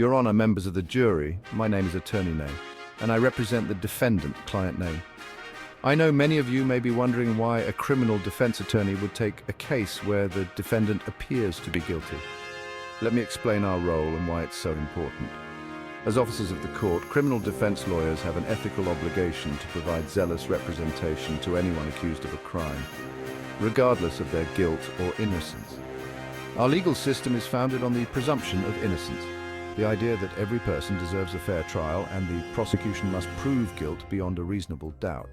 Your Honor, members of the jury, my name is Attorney Ney, and I represent the defendant, Client Ney. I know many of you may be wondering why a criminal defense attorney would take a case where the defendant appears to be guilty. Let me explain our role and why it's so important. As officers of the court, criminal defense lawyers have an ethical obligation to provide zealous representation to anyone accused of a crime, regardless of their guilt or innocence. Our legal system is founded on the presumption of innocence, the idea that every person deserves a fair trial and the prosecution must prove guilt beyond a reasonable doubt.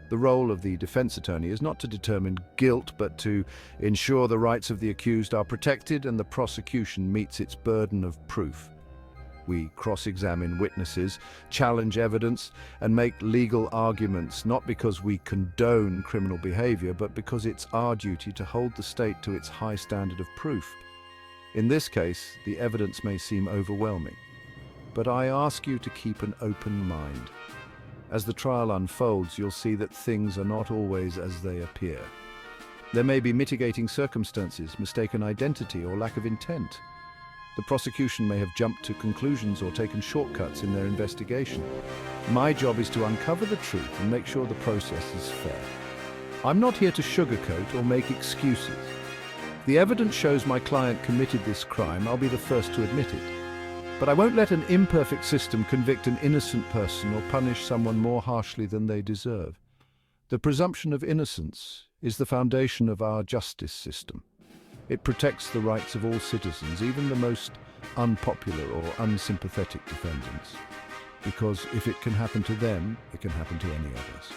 The role of the defense attorney is not to determine guilt, but to ensure the rights of the accused are protected and the prosecution meets its burden of proof. We cross-examine witnesses, challenge evidence, and make legal arguments not because we condone criminal behavior, but because it's our duty to hold the state to its high standard of proof. In this case, the evidence may seem overwhelming, but I ask you to keep an open mind. As the trial unfolds, you'll see that things are not always as they appear. There may be mitigating circumstances, mistaken identity, or lack of intent. The prosecution may have jumped to conclusions or taken shortcuts in their investigation. My job is to uncover the truth and make sure the process is fair. I'm not here to sugarcoat or make excuses. If the evidence shows my client committed this crime, I'll be the first to admit it. But I won't let an imperfect system convict an innocent person or punish someone more harshly than they deserve. The presumption of innocence is the foundation of our justice system. It protects the rights of all citizens, even the most unpopular or unsympathetic defendants. Because if it can happen to them, it can happen to any of us.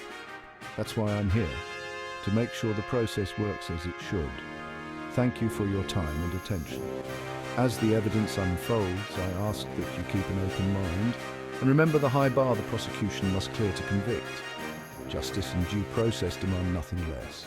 That's why I'm here, to make sure the process works as it should. Thank you for your time and attention. As the evidence unfolds, I ask that you keep an open mind, and remember the high bar the prosecution must clear to convict. Justice and due process demand nothing less.